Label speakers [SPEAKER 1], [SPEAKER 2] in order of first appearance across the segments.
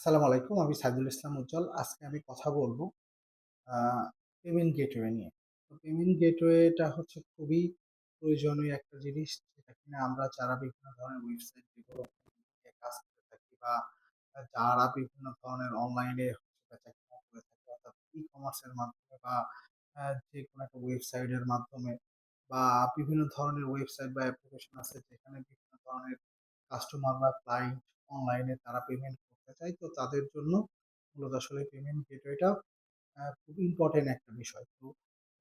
[SPEAKER 1] আসসালামু আলাইকুম। আমি সাইদুল ইসলাম উজ্জ্বল। আজকে আমি কথা বলব আ পেমেন্ট গেটওয়ে নিয়ে। তো পেমেন্ট গেটওয়েটা হচ্ছে খুবই প্রয়োজনীয় একটা জিনিস, যেটা কিনা আমরা যারা বিভিন্ন ধরনের ওয়েবসাইট ডেভেলপ নিয়ে কাজ করে থাকি, বা যারা বিভিন্ন ধরনের অনলাইনে বেচাকেনা করে থাকি, অর্থাৎ ই-কমার্স এর মাধ্যমে, বা যেকোনো একটা ওয়েবসাইটের মাধ্যমে, বা বিভিন্ন ধরনের ওয়েবসাইট বা অ্যাপ্লিকেশন আছে যেখানে বিভিন্ন ধরনের কাস্টমার বা ক্লায়েন্ট অনলাইনে তারা পেমেন্ট করতে চায়। তো তাদের জন্য মূলত আসলে পেমেন্ট গেটওয়েটা খুব ইম্পোর্টেন্ট একটা বিষয়। তো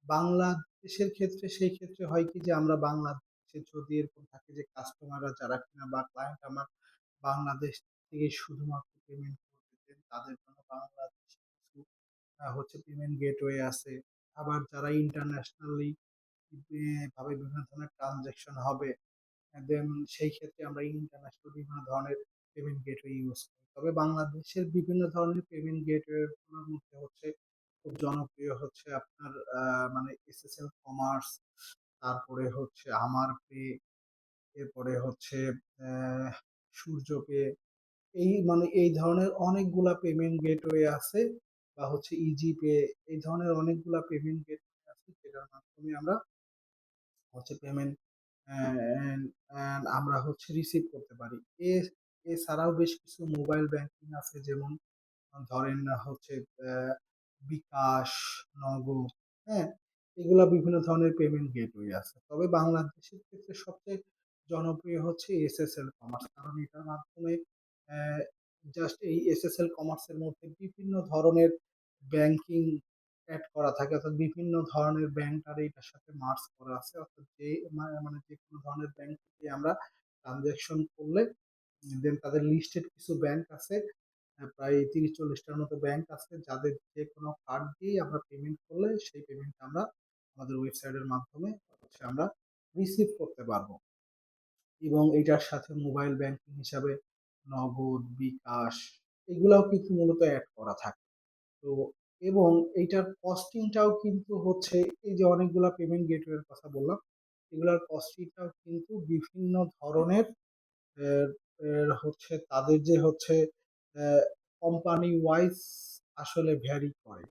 [SPEAKER 1] বাংলাদেশের ক্ষেত্রে সেই ক্ষেত্রে হয় কি, যে আমরা বাংলাদেশে যদি এরকম থাকে যে কাস্টমাররা যারা কিনা বা ক্লায়েন্ট আমার বাংলাদেশ থেকে শুধুমাত্র পেমেন্ট করতে চান, তাদের জন্য বাংলাদেশে কিছু হচ্ছে পেমেন্ট গেটওয়ে আছে। আবার যারা ইন্টারন্যাশনালি ভাবে বিভিন্ন ধরনের ট্রান্সেকশন হবে, দেন সেই ক্ষেত্রে আমরা ইন্টারন্যাশনাল বিভিন্ন ধরনের পেমেন্ট গেটওয়ে ইউজ করি। তবে বাংলাদেশের বিভিন্ন ধরনের পেমেন্ট গেটওয়ে গুলোর মধ্যে হচ্ছে খুব জনপ্রিয় হচ্ছে আপনার মানে এসএসএল কমার্স, তারপরে হচ্ছে আমার পে, এরপরে হচ্ছে আহ, সূর্য পে। এই ধরনের অনেকগুলা পেমেন্ট গেটওয়ে আছে, বা হচ্ছে ইজি পে। এই ধরনের অনেকগুলা পেমেন্ট গেটওয়ে আছে যেটার মাধ্যমে আমরা হচ্ছে পেমেন্ট আমরা হচ্ছে রিসিভ করতে পারি। এছাড়াও বেশ কিছু মোবাইল ব্যাংকিং আছে, যেমন ধরেন না হচ্ছে আহ, বিকাশ, নগদ, হ্যাঁ, এগুলা বিভিন্ন ধরনের পেমেন্ট গেটওয়ে আছে। তবে বাংলাদেশের ক্ষেত্রে সবচেয়ে জনপ্রিয় হচ্ছে এসএসএল কমার্স, কারণ এটার মাধ্যমে জাস্ট এই এসএসএল কমার্সের মধ্যে বিভিন্ন ধরনের ব্যাংকিং অ্যাড করা থাকে, অর্থাৎ বিভিন্ন ধরনের ব্যাংক আর এটার সাথে মার্জ করা আছে, অর্থাৎ যে মানে যে কোনো ধরনের ব্যাংক থেকে আমরা ট্রানজ্যাকশন করলে, দেন তাদের লিস্টেড কিছু ব্যাংক আছে, প্রায় ৩০-৪০টার মতো ব্যাংক আছে, যাদের যে কোনো কার্ড দিয়ে আমরা পেমেন্ট করলে সেই পেমেন্ট আমরা আমাদের ওয়েবসাইটের মাধ্যমে হচ্ছে আমরা রিসিভ করতে পারবো। এবং এটার সাথে মোবাইল ব্যাংকিং হিসাবে নগদ, বিকাশ, এগুলাও কিন্তু মূলত অ্যাড করা থাকে। তো এবং এইটার কস্টিংটাও কিন্তু হচ্ছে, এই যে অনেকগুলা পেমেন্ট গেটওয়ের কথা বললাম, এগুলার কস্টিংটাও কিন্তু বিভিন্ন ধরনের এর এর হচ্ছে তাদের যে হচ্ছে কোম্পানি ওয়াইজ আসলে ভ্যারি করে।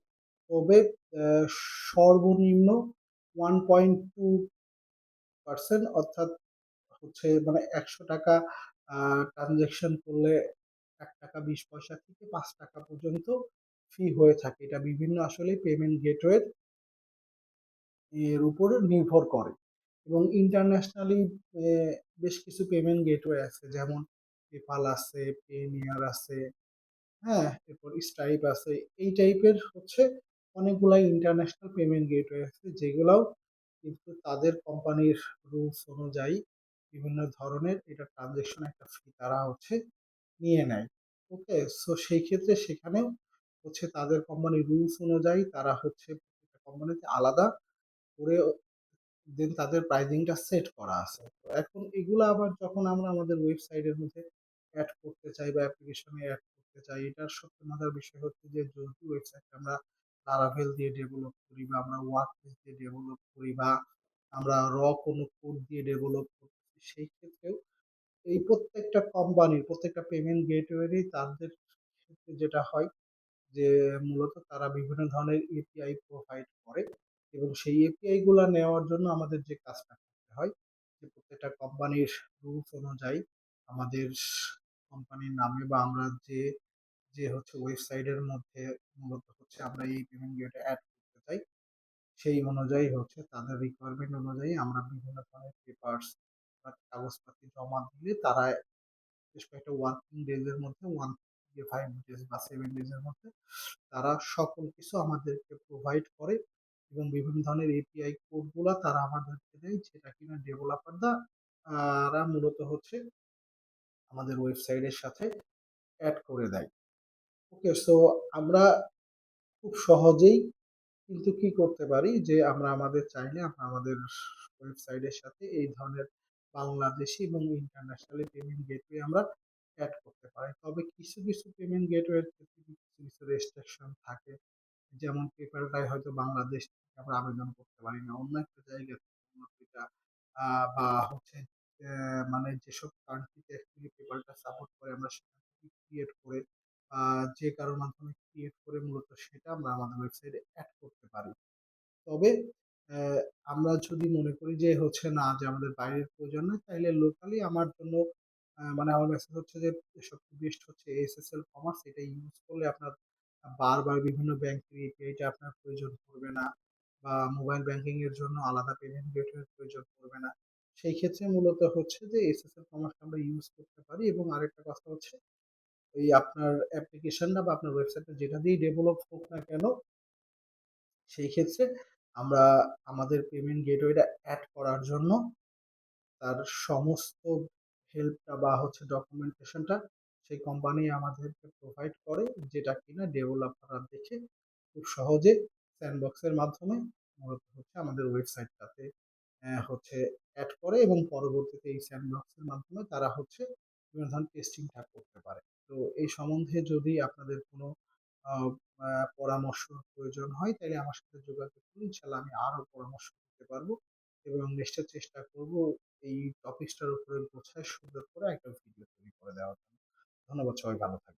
[SPEAKER 1] তবে আহ, সর্বনিম্ন 1.2%, অর্থাৎ হচ্ছে মানে ১০০ টাকা ট্রানজেকশন করলে ১ টাকা ২০ পয়সা থেকে ৫ টাকা পর্যন্ত ফি হয়ে থাকে। এটা বিভিন্ন আসলে পেমেন্ট গেটওয়ে এর উপরে নির্ভর করে। এবং ইন্টারন্যাশনালি বেশ কিছু পেমেন্ট গেটওয়ে আছে, যেমন পেপাল আছে, পেনিয়ার আছে, হ্যাঁ, এরপর স্ট্রাইপ আছে। এই টাইপের হচ্ছে অনেকগুলাই ইন্টারন্যাশনাল পেমেন্ট গেটওয়ে আছে, যেগুলাও কিন্তু তাদের কোম্পানির রুলস অনুযায়ী বিভিন্ন ধরনের এটা ট্রানজেকশন একটা ফি তারা হচ্ছে নিয়ে নেয়। ওকে, সো সেই ক্ষেত্রে সেখানেও হচ্ছে তাদের কোম্পানির রুলস অনুযায়ী তারা হচ্ছে প্রত্যেকটা কোম্পানিতে আলাদা করে দেন তাদের প্রাইজিংটা সেট করা আছে। তো এখন এগুলো আবার যখন আমরা আমাদের ওয়েবসাইটের মধ্যে অ্যাড করতে চাই বা অ্যাপ্লিকেশনে অ্যাড করতে চাই, এটার সবচেয়ে মজার বিষয় হচ্ছে যে যদি ওয়েবসাইট আমরা লারাভেল দিয়ে ডেভেলপ করি, বা আমরা ওয়ার্ডপ্রেস দিয়ে ডেভেলপ করি, বা আমরা কোনো কোড দিয়ে ডেভেলপ করতেছি, সেই ক্ষেত্রেও এই প্রত্যেকটা কোম্পানির প্রত্যেকটা পেমেন্ট গেটওয়েরই তাদের ক্ষেত্রে যেটা হয়, যে মূলত তারা বিভিন্ন ধরনের এপিআই প্রোভাইড করে, এবং সেই এপিআই গুলা নেওয়ার জন্য আমাদের যে কাজটা করতে হয়, যে প্রত্যেকটা কোম্পানির রুলস অনুযায়ী আমাদের কোম্পানির নামে, বা আমরা যে যে হচ্ছে ওয়েবসাইটের মধ্যে মূলত হচ্ছে আমরা এই পেমেন্ট গেটওয়ে অ্যাড করতে চাই, সেই অনুযায়ী হচ্ছে তাদের রিকোয়ারমেন্ট অনুযায়ী আমরা বিভিন্ন ধরনের পেপারস বা কাগজপাতি জমা দিলে তারা বেশ কয়েকটা ওয়ার্কিং ডেজ এর মধ্যে, 1 থেকে 5 ডেজ বা 7 ডেজ এর মধ্যে তারা সকল কিছু আমাদেরকে প্রোভাইড করে, এবং বিভিন্ন ধরনের এপিআই কোড গুলা তারা আমাদেরকে দেয়, যেটা কিনা রা মূলত হচ্ছে আমাদের ওয়েবসাইটের সাথে অ্যাড করে দেয়। ওকে, সো আমরা খুব সহজেই কিন্তু কি করতে পারি, যে আমরা আমাদের চাইলে আমরা আমাদের ওয়েবসাইটের সাথে এই ধরনের বাংলাদেশি এবং ইন্টারন্যাশনালি পেমেন্ট গেটওয়ে আমরা অ্যাড করতে পারি। তবে কিছু কিছু পেমেন্ট গেটওয়ের ক্ষেত্রে কিছু কিছু রেস্ট্রিকশন থাকে, যেমন পেপ্যালটাই হয়তো বাংলাদেশ থেকে আমরা আবেদন করতে পারি না, অন্য একটা জায়গা থেকে অন্য একটা বা হচ্ছে মানে যেসব কান্ট্রিতে অ্যাকচুয়ালি পেপ্যালটা সাপোর্ট করে আমরা সেখান থেকে ক্রিয়েট করে আ যে কারোর মাধ্যমে ক্রিয়েট করে মূলত সেটা আমরা আমাদের ওয়েবসাইটে এড করতে পারি। তবে অ্যা আমরা যদি মনে করি যে হচ্ছে না যে আমাদের বাইরের প্রয়োজন নাই, তাইলে লোকালি আমার জন্য মানে আমার মেসেজ হচ্ছে যে সবচেয়ে বেস্ট হচ্ছে এসএসএল কমার্স। এটা ইউজ করলে আপনার বারবার বিভিন্ন ব্যাংকের এপিআই টা আপনার প্রয়োজন পড়বে না বা মোবাইল ব্যাংকিং এর জন্য আলাদা পেমেন্ট গেটওয়ের প্রয়োজন পড়বে না। সেই ক্ষেত্রে মূলত হচ্ছে যে এসএসএল কমার্সটা আমরা ইউজ করতে পারি এবং আরেকটা কথা হচ্ছে ওই আপনার অ্যাপ্লিকেশনটা বা আপনার ওয়েবসাইটটা যেটা দিয়েই ডেভেলপ হোক না কেন সেই ক্ষেত্রে আমরা আমাদের পেমেন্ট গেটওয়েটা এড করার জন্য তার সমস্ত হেল্পটা বা হচ্ছে ডকুমেন্টেশনটা সেই কোম্পানি আমাদেরকে প্রোভাইড করে, যেটা কিনা ডেভেলপাররা দেখে খুব সহজে স্যান্ডবক্সের মাধ্যমে মূলত হচ্ছে আমাদের ওয়েবসাইটটাতে হচ্ছে এড করে এবং পরবর্তীতে এই স্যান্ডবক্সের মাধ্যমে তারা হচ্ছে বিভিন্ন ধরনের টেস্টিংটা করতে পারে। তো এই সম্বন্ধে যদি আপনাদের কোনো আ আ পরামর্শ প্রয়োজন হয় তাইলে আমার সাথে যোগাযোগ করুন। ইনশাআল্লাহ আমি আরো পরামর্শ দিতে পারবো এবং নিশ্চয় চেষ্টা করব এই টপিকসটার উপরে গোছায় সুন্দর করে একটা ভিডিও তৈরি করে দেওয়ার জন্য। ধন্যবাদ, সবাই ভালো থাকবেন।